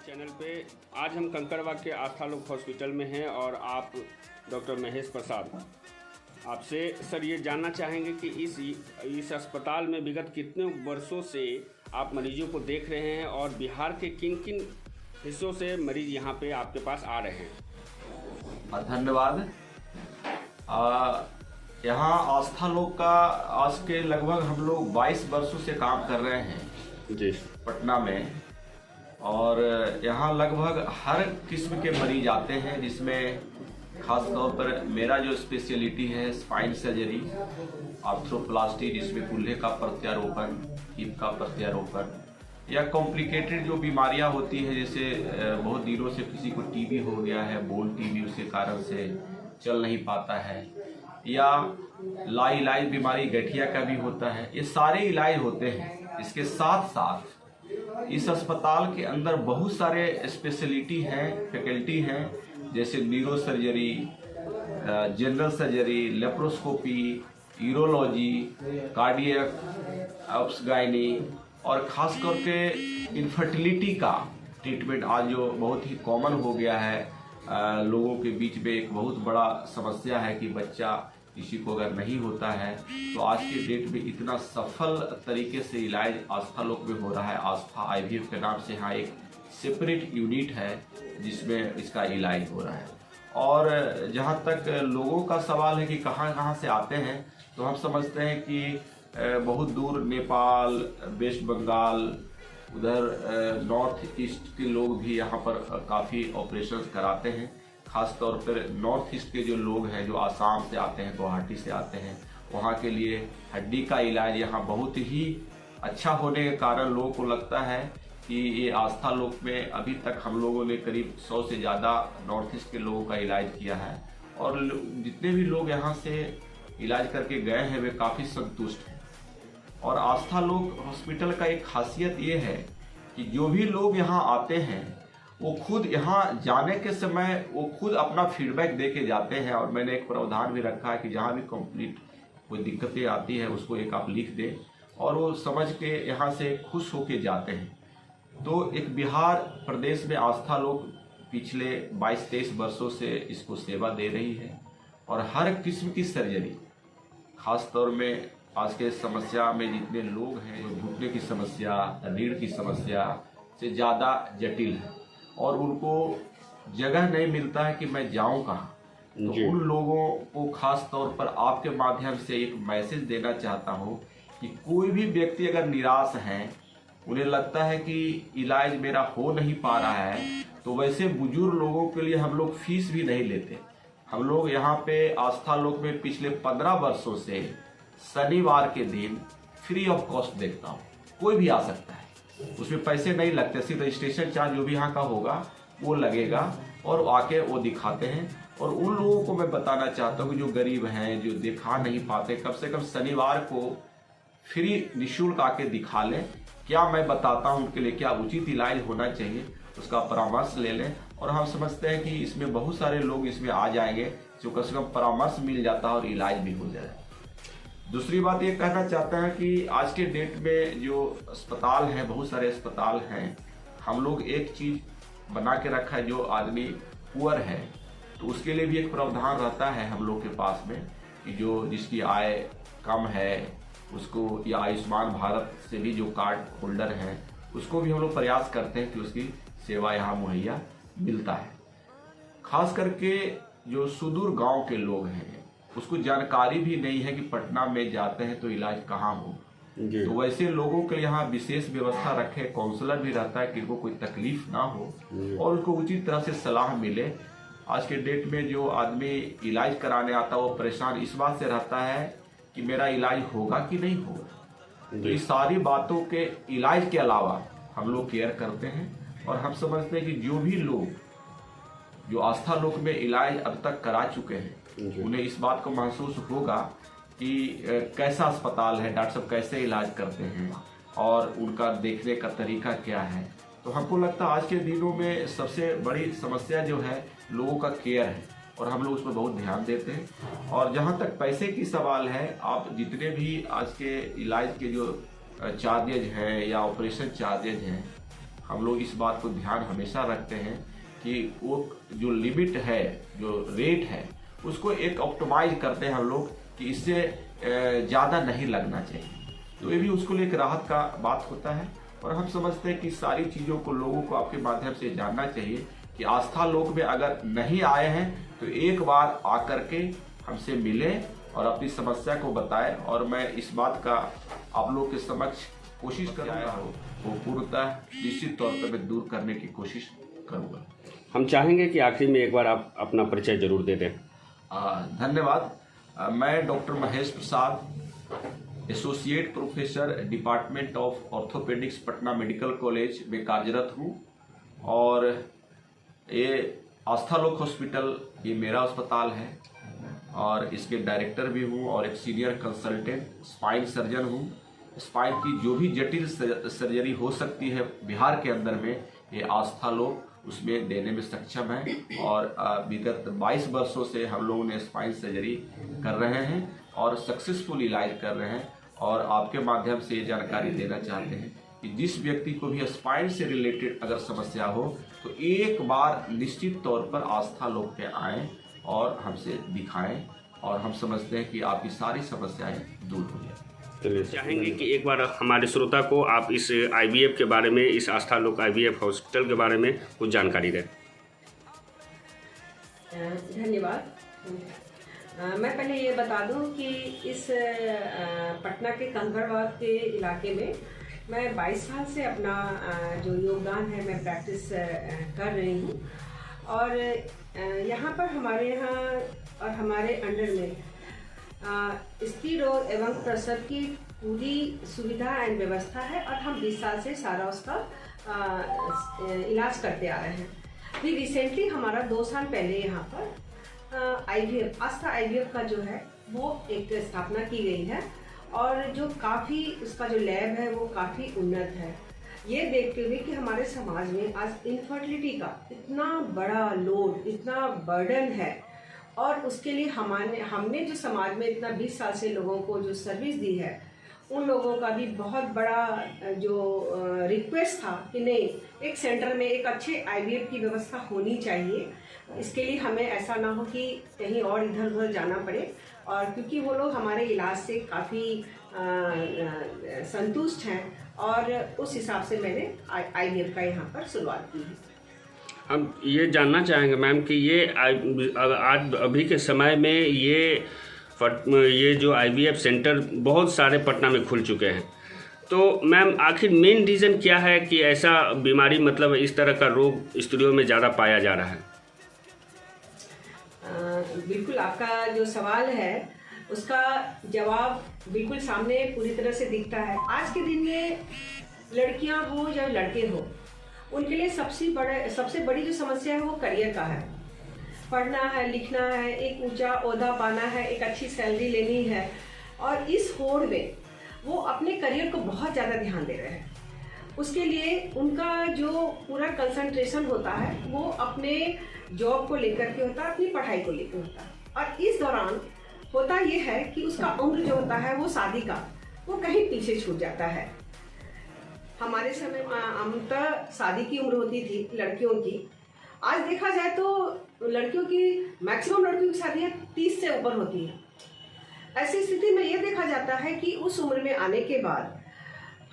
Channel पे आज हम कंकड़बाग के आस्था लोक हॉस्पिटल में हैं और आप डॉक्टर महेश प्रसाद आपसे सर ये जानना चाहेंगे कि इस अस्पताल में विगत कितने वर्षों से आप मरीजों को देख रहे हैं और बिहार के किन किन हिस्सों से मरीज यहाँ पे आपके पास आ रहे हैं। धन्यवाद। यहाँ आस्था लोक का आज के लगभग हम लोग 22 वर्षों से काम कर रहे हैं जी पटना में, और यहाँ लगभग हर किस्म के मरीज आते हैं, जिसमें खास तौर पर मेरा जो स्पेशलिटी है स्पाइन सर्जरी, आर्थ्रोप्लास्टी जिसमें कूल्हे का प्रत्यारोपण, हिप का प्रत्यारोपण, या कॉम्प्लिकेटेड जो बीमारियां होती हैं, जैसे बहुत दिनों से किसी को टीबी हो गया है, बोन टीबी, उसके कारण से चल नहीं पाता है, या लाइलाज बीमारी गठिया का भी होता है, ये सारे इलाज होते हैं। इसके साथ साथ इस अस्पताल के अंदर बहुत सारे स्पेशलिटी हैं, फैकल्टी हैं, जैसे neuro surgery, general surgery, laparoscopy, urology, cardiac, obs gynae, और खास करके इनफर्टिलिटी का ट्रीटमेंट आज जो बहुत ही कॉमन हो गया है। लोगों के बीच में एक बहुत बड़ा समस्या है कि बच्चा किसी को अगर नहीं होता है, तो आज के डेट में इतना सफल तरीके से इलाज आस्था लोक में हो रहा है। आस्था आईवीएफ के नाम से यहाँ एक सेपरेट यूनिट है जिसमें इसका इलाज हो रहा है। और जहाँ तक लोगों का सवाल है कि कहाँ कहाँ से आते हैं, तो हम समझते हैं कि बहुत दूर नेपाल, वेस्ट बंगाल, उधर नॉर्थ ईस्ट के लोग भी यहाँ पर काफ़ी ऑपरेशन कराते हैं। खास तौर पर नॉर्थ ईस्ट के जो लोग हैं, जो आसाम से आते हैं, गुवाहाटी से आते हैं, वहाँ के लिए हड्डी का इलाज यहाँ बहुत ही अच्छा होने के कारण लोगों को लगता है कि ये आस्था लोक में अभी तक हम लोगों ने करीब 100 से ज़्यादा नॉर्थ ईस्ट के लोगों का इलाज किया है, और जितने भी लोग यहाँ से इलाज करके गए हैं वे काफ़ी संतुष्ट हैं। और आस्था लोक हॉस्पिटल का एक खासियत ये है कि जो भी लोग यहाँ आते हैं वो खुद यहाँ जाने के समय वो खुद अपना फीडबैक दे के जाते हैं। और मैंने एक प्रावधान भी रखा है कि जहाँ भी कंप्लीट कोई दिक्कतें आती है उसको एक आप लिख दें, और वो समझ के यहाँ से खुश होके जाते हैं। तो एक बिहार प्रदेश में आस्था लोक पिछले 22-23 वर्षों से इसको सेवा दे रही है, और हर किस्म की सर्जरी, खास तौर में आज के समस्या में जितने लोग हैं, घुटने की समस्या, रीढ़ की समस्या से ज़्यादा जटिल है और उनको जगह नहीं मिलता है कि मैं जाऊं कहाँ, तो उन लोगों को खास तौर पर आपके माध्यम से एक मैसेज देना चाहता हूं कि कोई भी व्यक्ति अगर निराश है, उन्हें लगता है कि इलाज मेरा हो नहीं पा रहा है, तो वैसे बुजुर्ग लोगों के लिए हम लोग फीस भी नहीं लेते। हम लोग यहाँ पे आस्था लोक में पिछले 15 वर्षों से शनिवार के दिन फ्री ऑफ कॉस्ट देखता हूँ। कोई भी आ सकता है, उसमें पैसे नहीं लगते, सिर्फ रजिस्ट्रेशन चार्ज जो भी यहाँ का होगा वो लगेगा, और आके वो दिखाते हैं। और उन लोगों को मैं बताना चाहता हूँ कि जो गरीब हैं, जो दिखा नहीं पाते, कम से कम शनिवार को फ्री निःशुल्क आके दिखा लें। क्या मैं बताता हूँ उनके लिए क्या उचित इलाज होना चाहिए, उसका परामर्श ले लें। और हम समझते हैं कि इसमें बहुत सारे लोग इसमें आ जाएंगे, जो कम से कम परामर्श मिल जाता है और इलाज भी हो जाए। दूसरी बात ये कहना चाहते हैं कि आज के डेट में जो अस्पताल हैं, बहुत सारे अस्पताल हैं, हम लोग एक चीज़ बना के रखा है, जो आदमी पुअर है तो उसके लिए भी एक प्रावधान रहता है हम लोग के पास में, कि जो जिसकी आय कम है उसको, या आयुष्मान भारत से भी जो कार्ड होल्डर हैं उसको भी हम लोग प्रयास करते हैं कि उसकी सेवा यहाँ मुहैया मिलता है। खास करके जो सुदूर गाँव के लोग हैं, उसको जानकारी भी नहीं है कि पटना में जाते हैं तो इलाज कहाँ हो, तो वैसे लोगों के लिए यहाँ विशेष व्यवस्था रखे, काउंसलर भी रहता है कि इनको कोई तकलीफ ना हो और उनको उचित तरह से सलाह मिले। आज के डेट में जो आदमी इलाज कराने आता है वो परेशान इस बात से रहता है कि मेरा इलाज होगा कि नहीं होगा। तो इस सारी बातों के इलाज के अलावा हम लोग केयर करते हैं, और हम समझते हैं कि जो भी लोग जो आस्था लोक में इलाज अब तक करा चुके हैं, उन्हें इस बात को महसूस होगा कि कैसा अस्पताल है, डॉक्टर साहब कैसे इलाज करते हैं और उनका देखने का तरीका क्या है। तो हमको लगता है आज के दिनों में सबसे बड़ी समस्या जो है लोगों का केयर है, और हम लोग उस पर बहुत ध्यान देते हैं। और जहाँ तक पैसे की सवाल है, आप जितने भी आज के इलाज के जो चार्जेज हैं या ऑपरेशन चार्जेज हैं, हम लोग इस बात को ध्यान हमेशा रखते हैं कि वो जो लिमिट है, जो रेट है, उसको एक ऑप्टिमाइज करते हैं हम लोग कि इससे ज़्यादा नहीं लगना चाहिए। तो ये भी उसको लिए एक राहत का बात होता है। और हम समझते हैं कि सारी चीज़ों को लोगों को आपके माध्यम से जानना चाहिए कि आस्था लोक में अगर नहीं आए हैं तो एक बार आकर के हमसे मिलें और अपनी समस्या को बताएं, और मैं इस बात का आप लोग के समक्ष कोशिश करूँगा वो पूर्णतः निश्चित तौर पर मैं दूर करने की कोशिश करूँगा। हम चाहेंगे कि आखिर में एक बार आप अपना परिचय जरूर दे दें। धन्यवाद। मैं doctor Mahesh Prasad, associate professor department of orthopaedics Patna medical college में कार्यरत हूँ, और ये आस्था लोक हॉस्पिटल ये मेरा अस्पताल है और इसके डायरेक्टर भी हूँ और एक सीनियर कंसल्टेंट स्पाइन सर्जन हूँ। स्पाइन की जो भी जटिल सर्जरी हो सकती है बिहार के अंदर में, ये आस्था लोक उसमें देने में सक्षम है, और विगत 22 वर्षों से हम लोगों ने स्पाइन सर्जरी कर रहे हैं और सक्सेसफुल इलाज कर रहे हैं। और आपके माध्यम से ये जानकारी देना चाहते हैं कि जिस व्यक्ति को भी स्पाइन से रिलेटेड अगर समस्या हो तो एक बार निश्चित तौर पर आस्था लोक पे आएँ और हमसे दिखाएं, और हम समझते हैं कि आपकी सारी समस्याएं दूर हो जाए। चलिए, चाहेंगे कि एक बार हमारे श्रोता को आप इस IVF के बारे में, इस आस्था लोक IVF हॉस्पिटल के बारे में कुछ जानकारी दें। धन्यवाद। मैं पहले ये बता दूं कि इस पटना के कंकड़बाग के इलाके में मैं 22 साल से अपना जो योगदान है मैं प्रैक्टिस कर रही हूँ, और यहाँ पर हमारे यहाँ और हमारे अंडर में स्त्री रोग एवं प्रसव की पूरी सुविधा एंड व्यवस्था है, और हम 20 साल से सारा उसका इलाज करते आ रहे हैं। फिर रिसेंटली हमारा 2 साल पहले यहाँ पर IVF आस्था IVF का जो है वो एक स्थापना की गई है, और जो काफ़ी उसका जो लैब है वो काफ़ी उन्नत है। ये देखते हुए कि हमारे समाज में आज इनफर्टिलिटी का इतना बड़ा लोड, इतना बर्डन है, और उसके लिए हमने जो समाज में इतना 20 साल से लोगों को जो सर्विस दी है, उन लोगों का भी बहुत बड़ा जो रिक्वेस्ट था कि नहीं, एक सेंटर में एक अच्छे IVF की व्यवस्था होनी चाहिए। इसके लिए हमें ऐसा ना हो कि कहीं और इधर उधर जाना पड़े, और क्योंकि वो लोग हमारे इलाज से काफ़ी संतुष्ट हैं, और उस हिसाब से मैंने IVF का यहाँ पर शुरुआत की है। हम ये जानना चाहेंगे मैम कि ये आज अभी के समय में ये जो IVF सेंटर बहुत सारे पटना में खुल चुके हैं, तो मैम आखिर मेन रीज़न क्या है कि ऐसा बीमारी, मतलब इस तरह का रोग स्त्रियों में ज़्यादा पाया जा रहा है? बिल्कुल, आपका जो सवाल है उसका जवाब बिल्कुल सामने पूरी तरह से दिखता है। आज के दिन में लड़कियां हो या लड़के हो, उनके लिए सबसे बड़ी जो समस्या है वो करियर का है। पढ़ना है, लिखना है, एक ऊंचा ओहदा पाना है, एक अच्छी सैलरी लेनी है, और इस होड़ में वो अपने करियर को बहुत ज़्यादा ध्यान दे रहे हैं। उसके लिए उनका जो पूरा कंसंट्रेशन होता है वो अपने जॉब को लेकर के होता है, अपनी पढ़ाई को लेकर होता है, और इस दौरान होता ये है कि उसका उम्र जो होता है वो शादी का, वो कहीं पीछे छूट जाता है। हमारे समय अमतः शादी की उम्र होती थी लड़कियों की। आज देखा जाए तो लड़कियों की मैक्सिमम लड़कियों की शादियाँ 30 से ऊपर होती है। ऐसी स्थिति में ये देखा जाता है कि उस उम्र में आने के बाद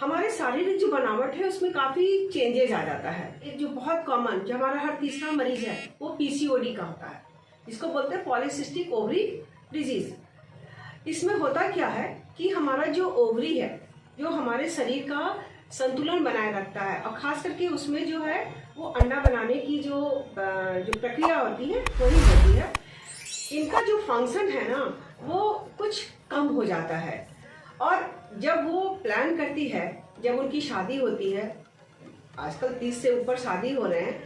हमारे शारीरिक जो बनावट है उसमें काफ़ी चेंजेज आ जाता है। एक जो बहुत कॉमन, जो हमारा हर तीसरा मरीज है वो PCOD का होता है, जिसको बोलते हैं पॉलीसिस्टिक ओवरी डिजीज। इसमें होता क्या है कि हमारा जो ओवरी है, जो हमारे शरीर का संतुलन बनाए रखता है, और खास करके उसमें जो है वो अंडा बनाने की जो प्रक्रिया होती है वही होती है। इनका जो फंक्शन है ना वो कुछ कम हो जाता है, और जब वो प्लान करती है, जब उनकी शादी होती है, आजकल 30 से ऊपर शादी हो रहे हैं,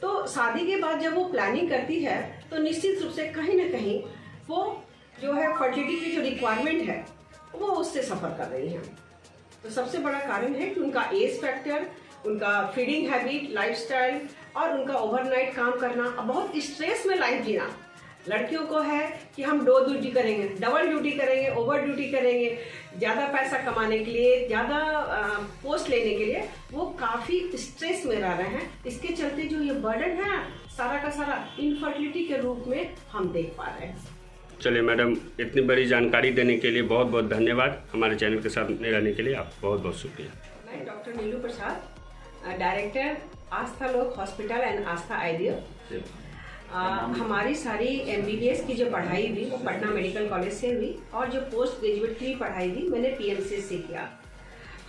तो शादी के बाद जब वो प्लानिंग करती है तो निश्चित रूप से कहीं ना कहीं वो जो है फर्टिलिटी की जो रिक्वायरमेंट है वो उससे सफ़र कर रही हैं। तो सबसे बड़ा कारण है कि उनका एज फैक्टर, उनका फीडिंग हैबिट, लाइफस्टाइल, और उनका ओवरनाइट काम करना, बहुत स्ट्रेस में लाइफ जीना, लड़कियों को है कि हम दो ड्यूटी करेंगे, डबल ड्यूटी करेंगे, ओवर ड्यूटी करेंगे, ज़्यादा पैसा कमाने के लिए, ज़्यादा पोस्ट लेने के लिए वो काफ़ी स्ट्रेस में रह रहे हैं। इसके चलते जो ये बर्डन है सारा का सारा इनफर्टिलिटी के रूप में हम देख पा रहे हैं। चलिए मैडम, इतनी बड़ी जानकारी देने के लिए बहुत बहुत धन्यवाद। हमारे चैनल के साथ रहने के लिए आप बहुत बहुत शुक्रिया। मैं डॉक्टर नीलू प्रसाद, डायरेक्टर आस्था लोक हॉस्पिटल एंड आस्था आईवीएफ। हमारी सारी MBBS की जो पढ़ाई हुई वो पटना मेडिकल कॉलेज से हुई और जो पोस्ट ग्रेजुएट की पढ़ाई हुई मैंने PMC से किया।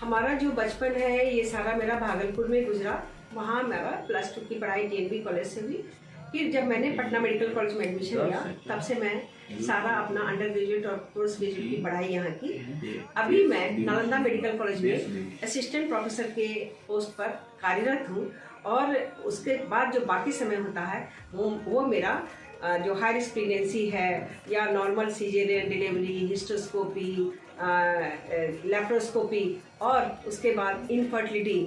हमारा जो बचपन है ये सारा मेरा भागलपुर में गुजरा। वहाँ मेरा +2 की पढ़ाई TNB कॉलेज से हुई। फिर जब मैंने पटना मेडिकल कॉलेज में एडमिशन लिया तब से मैं सारा अपना अंडर ग्रेजुएट और पोस्ट ग्रेजुएट की पढ़ाई यहाँ की। अभी मैं नालंदा मेडिकल कॉलेज में असिस्टेंट प्रोफेसर के पोस्ट पर कार्यरत हूँ और उसके बाद जो बाकी समय होता है वो मेरा जो हाई रिस्क प्रेगनेंसी है या नॉर्मल सीजेरियन डिलीवरी, हिस्टोस्कोपी, लेप्रोस्कोपी और उसके बाद इनफर्टिलिटी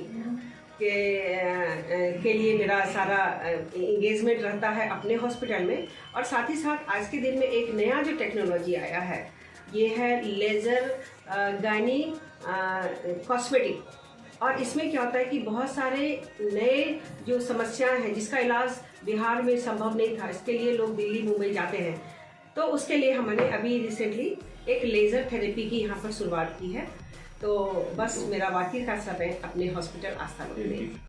के लिए मेरा सारा इंगेजमेंट रहता है अपने हॉस्पिटल में। और साथ ही साथ आज के दिन में एक नया जो टेक्नोलॉजी आया है ये है लेज़र गायनी कॉस्मेटिक। और इसमें क्या होता है कि बहुत सारे नए जो समस्याएं हैं जिसका इलाज बिहार में संभव नहीं था, इसके लिए लोग दिल्ली मुंबई जाते हैं, तो उसके लिए हमने अभी रिसेंटली एक लेज़र थेरेपी की यहाँ पर शुरुआत की है। तो बस मेरा बाकी का समय अपने हॉस्पिटल आस्था लोक में।